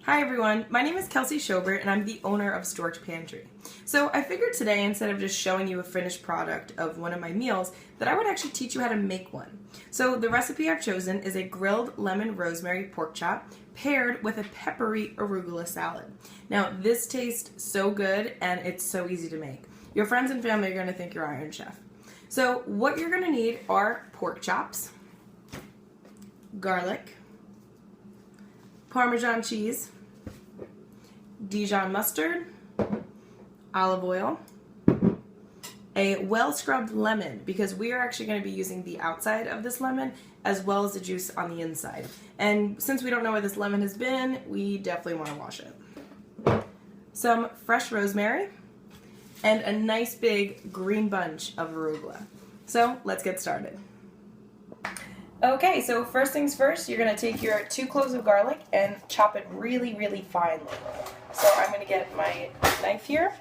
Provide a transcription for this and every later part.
Hi everyone, my name is Kelsey Schobert and I'm the owner of Storked Pantry. So I figured today, instead of just showing you a finished product of one of my meals, that I would actually teach you how to make one. So the recipe I've chosen is a grilled lemon rosemary pork chop paired with a peppery arugula salad. Now this tastes so good and it's so easy to make. Your friends and family are going to think you're Iron Chef. So what you're going to need are pork chops, garlic, Parmesan cheese, Dijon mustard, olive oil, a well-scrubbed lemon, because we are actually going to be using the outside of this lemon as well as the juice on the inside. And since we don't know where this lemon has been, we definitely want to wash it. Some fresh rosemary, and a nice big green bunch of arugula. So let's get started. Okay, so first things first, you're going to take your 2 cloves of garlic and chop it really, really finely. So I'm going to get my knife here,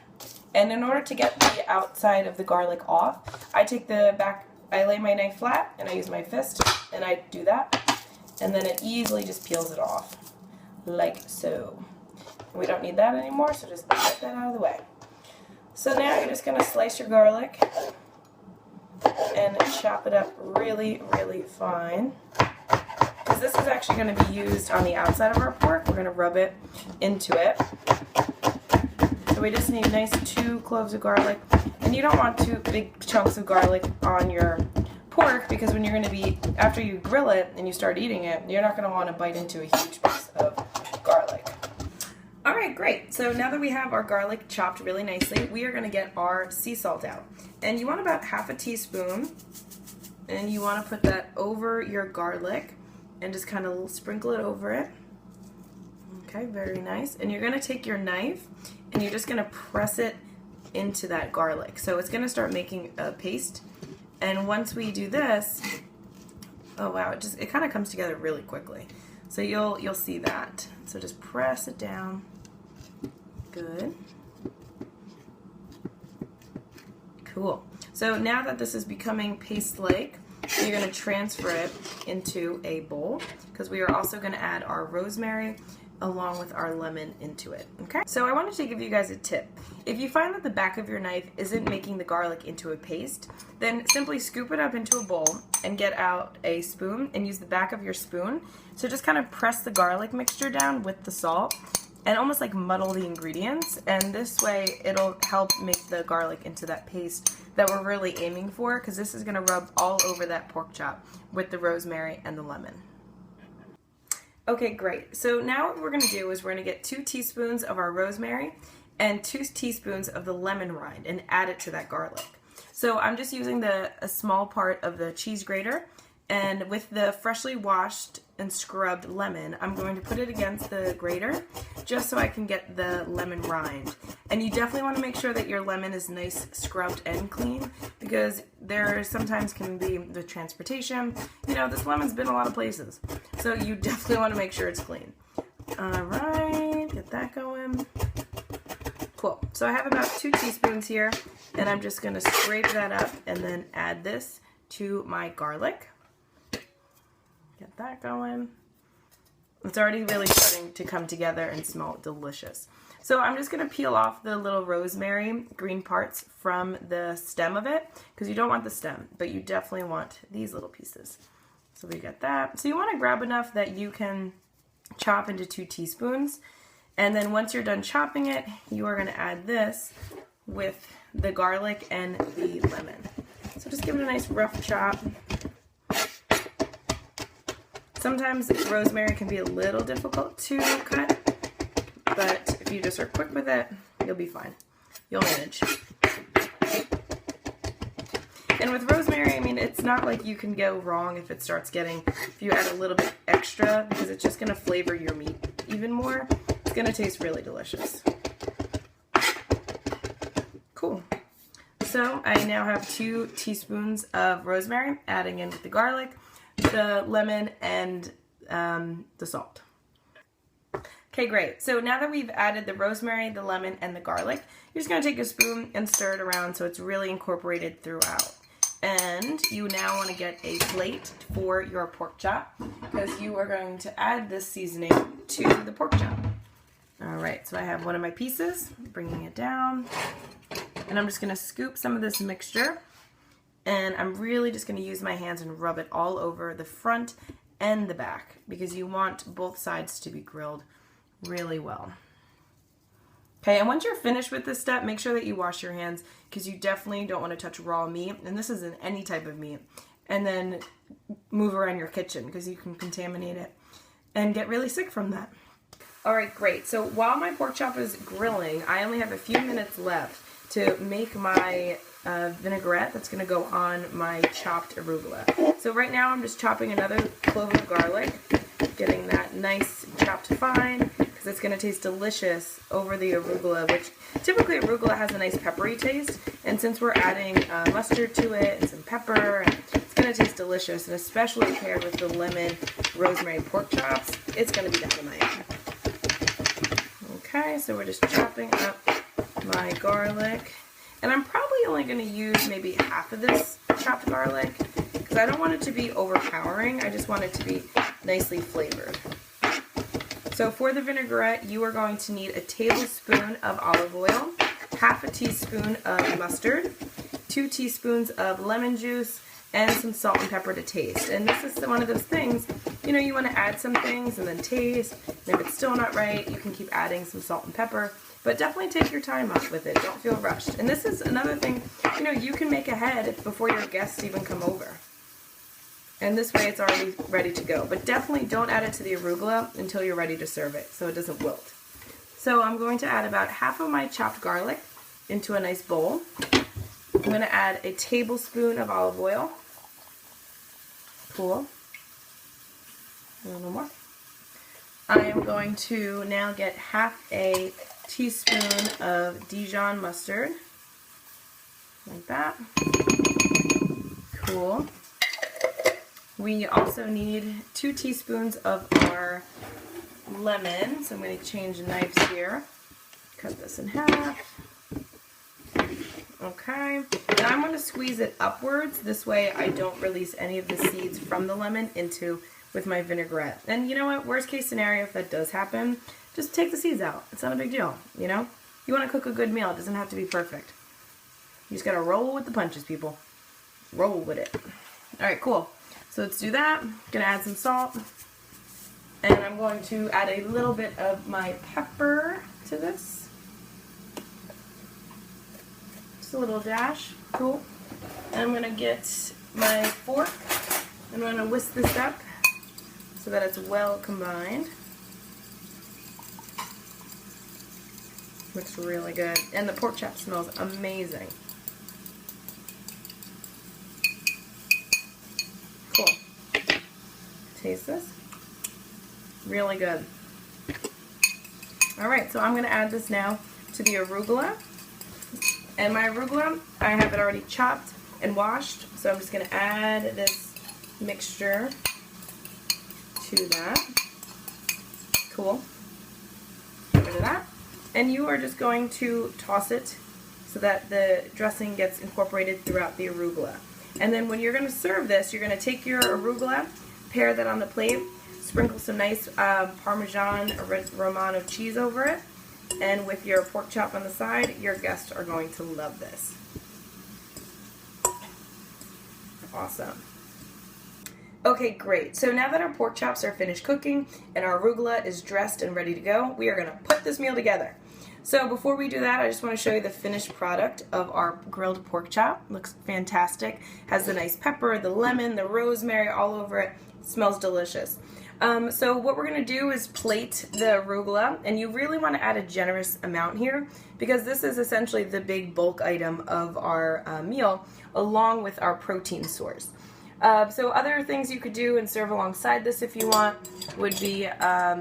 and in order to get the outside of the garlic off, I take the back, I lay my knife flat, and I use my fist, and I do that, and then it easily just peels it off, like so. We don't need that anymore, so just get that out of the way. So now you're just going to slice your garlic and chop it up really, really fine. Because this is actually going to be used on the outside of our pork. We're going to rub it into it. So we just need nice 2 cloves of garlic. And you don't want 2 big chunks of garlic on your pork, because when you're going to be, after you grill it and you start eating it, you're not going to want to bite into a huge piece of garlic. Alright, great. So now that we have our garlic chopped really nicely, we are going to get our sea salt out. And you want about half a teaspoon, and you want to put that over your garlic and just kind of sprinkle it over it. Okay, very nice. And you're going to take your knife and you're just going to press it into that garlic. So it's going to start making a paste. And once we do this, oh wow, it kind of comes together really quickly. So you'll see that. So just press it down. Good. Cool. So now that this is becoming paste-like, you're going to transfer it into a bowl, because we are also going to add our rosemary along with our lemon into it. Okay? So I wanted to give you guys a tip. If you find that the back of your knife isn't making the garlic into a paste, then simply scoop it up into a bowl and get out a spoon and use the back of your spoon. So just kind of press the garlic mixture down with the salt and almost like muddle the ingredients, and this way it'll help make the garlic into that paste that we're really aiming for, because this is going to rub all over that pork chop with the rosemary and the lemon. Okay, great. So now what we're going to do is we're going to get 2 teaspoons of our rosemary and 2 teaspoons of the lemon rind and add it to that garlic. So I'm just using a small part of the cheese grater, and with the freshly washed and scrubbed lemon, I'm going to put it against the grater just so I can get the lemon rind. And you definitely want to make sure that your lemon is nice, scrubbed, and clean, because there sometimes can be the transportation. You know, this lemon's been a lot of places. So you definitely want to make sure it's clean. Alright, get that going. Cool. So I have about 2 teaspoons here, and I'm just going to scrape that up and then add this to my garlic. Get that going. It's already really starting to come together and smell delicious. So I'm just going to peel off the little rosemary green parts from the stem of it, because you don't want the stem, but you definitely want these little pieces. So we got that. So you want to grab enough that you can chop into 2 teaspoons. And then once you're done chopping it, you are going to add this with the garlic and the lemon. So just give it a nice rough chop. Sometimes rosemary can be a little difficult to cut, but if you just are quick with it, you'll be fine. You'll manage. And with rosemary, I mean, it's not like you can go wrong if it starts getting, if you add a little bit extra, because it's just going to flavor your meat even more. It's going to taste really delicious. Cool. So I now have 2 teaspoons of rosemary, adding in with the garlic, the lemon, and the salt. Okay, great. So now that we've added the rosemary, the lemon, and the garlic, you're just going to take a spoon and stir it around so it's really incorporated throughout. And you now want to get a plate for your pork chop, because you are going to add this seasoning to the pork chop. All right, so I have one of my pieces, bringing it down, and I'm just gonna scoop some of this mixture, and I'm really just gonna use my hands and rub it all over the front and the back because you want both sides to be grilled really well. Okay, and once you're finished with this step, make sure that you wash your hands because you definitely don't want to touch raw meat, and this isn't any type of meat, and then move around your kitchen because you can contaminate it and get really sick from that. All right, great. So while my pork chop is grilling, I only have a few minutes left to make my vinaigrette that's going to go on my chopped arugula. So right now I'm just chopping another clove of garlic, getting that nice chopped fine because it's going to taste delicious over the arugula, which typically arugula has a nice peppery taste, and since we're adding mustard to it and some pepper, it's going to taste delicious, and especially paired with the lemon rosemary pork chops, it's going to be dynamite. Okay, so we're just chopping up my garlic, and I'm probably only going to use maybe half of this chopped garlic because I don't want it to be overpowering. I just want it to be nicely flavored. So for the vinaigrette, you are going to need a tablespoon of olive oil, half a teaspoon of mustard, 2 teaspoons of lemon juice, and some salt and pepper to taste. And this is one of those things, you know, you want to add some things and then taste, and if it's still not right, you can keep adding some salt and pepper, but definitely take your time up with it. Don't feel rushed. And this is another thing, you know, you can make ahead before your guests even come over. And this way it's already ready to go. But definitely don't add it to the arugula until you're ready to serve it so it doesn't wilt. So I'm going to add about half of my chopped garlic into a nice bowl. I'm going to add a tablespoon of olive oil. Cool. A little more. I am going to now get half a teaspoon of Dijon mustard. Like that. Cool. We also need 2 teaspoons of our lemon. So I'm going to change the knives here. Cut this in half. Okay, and I'm going to squeeze it upwards. This way I don't release any of the seeds from the lemon with my vinaigrette. And you know what, worst case scenario, if that does happen, just take the seeds out. It's not a big deal, you know? You want to cook a good meal, it doesn't have to be perfect. You just got to roll with the punches, people. Roll with it. All right, cool. So let's do that. I'm going to add some salt. And I'm going to add a little bit of my pepper to this. A little dash. Cool. And I'm going to get my fork and I'm going to whisk this up so that it's well combined. Looks really good. And the pork chop smells amazing. Cool. Taste this. Really good. Alright, so I'm going to add this now to the arugula. And my arugula, I have it already chopped and washed, so I'm just going to add this mixture to that. Cool. Get rid of that. And you are just going to toss it so that the dressing gets incorporated throughout the arugula. And then when you're going to serve this, you're going to take your arugula, pair that on the plate, sprinkle some nice Parmesan Romano cheese over it, and with your pork chop on the side, your guests are going to love this. Awesome. Okay, great. So now that our pork chops are finished cooking and our arugula is dressed and ready to go, we are going to put this meal together. So before we do that, I just want to show you the finished product of our grilled pork chop. Looks fantastic. Has the nice pepper, the lemon, the rosemary all over it. Smells delicious. So what we're going to do is plate the arugula, and you really want to add a generous amount here because this is essentially the big bulk item of our meal along with our protein source. So other things you could do and serve alongside this if you want would be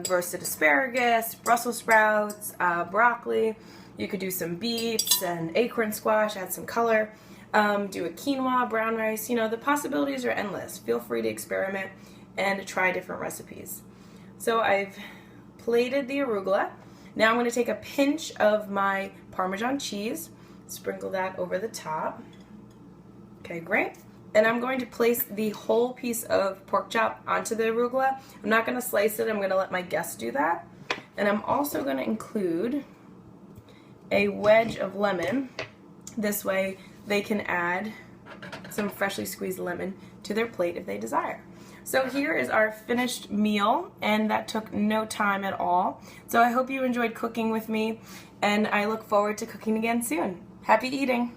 roasted asparagus, Brussels sprouts, broccoli. You could do some beets and acorn squash, add some color. Do a quinoa, brown rice. You know, the possibilities are endless. Feel free to experiment and try different recipes. So I've plated the arugula. Now I'm going to take a pinch of my Parmesan cheese, sprinkle that over the top. Okay, great. And I'm going to place the whole piece of pork chop onto the arugula. I'm not going to slice it. I'm going to let my guests do that. And I'm also going to include a wedge of lemon. This way they can add some freshly squeezed lemon to their plate if they desire. So here is our finished meal, and that took no time at all. So I hope you enjoyed cooking with me, and I look forward to cooking again soon. Happy eating!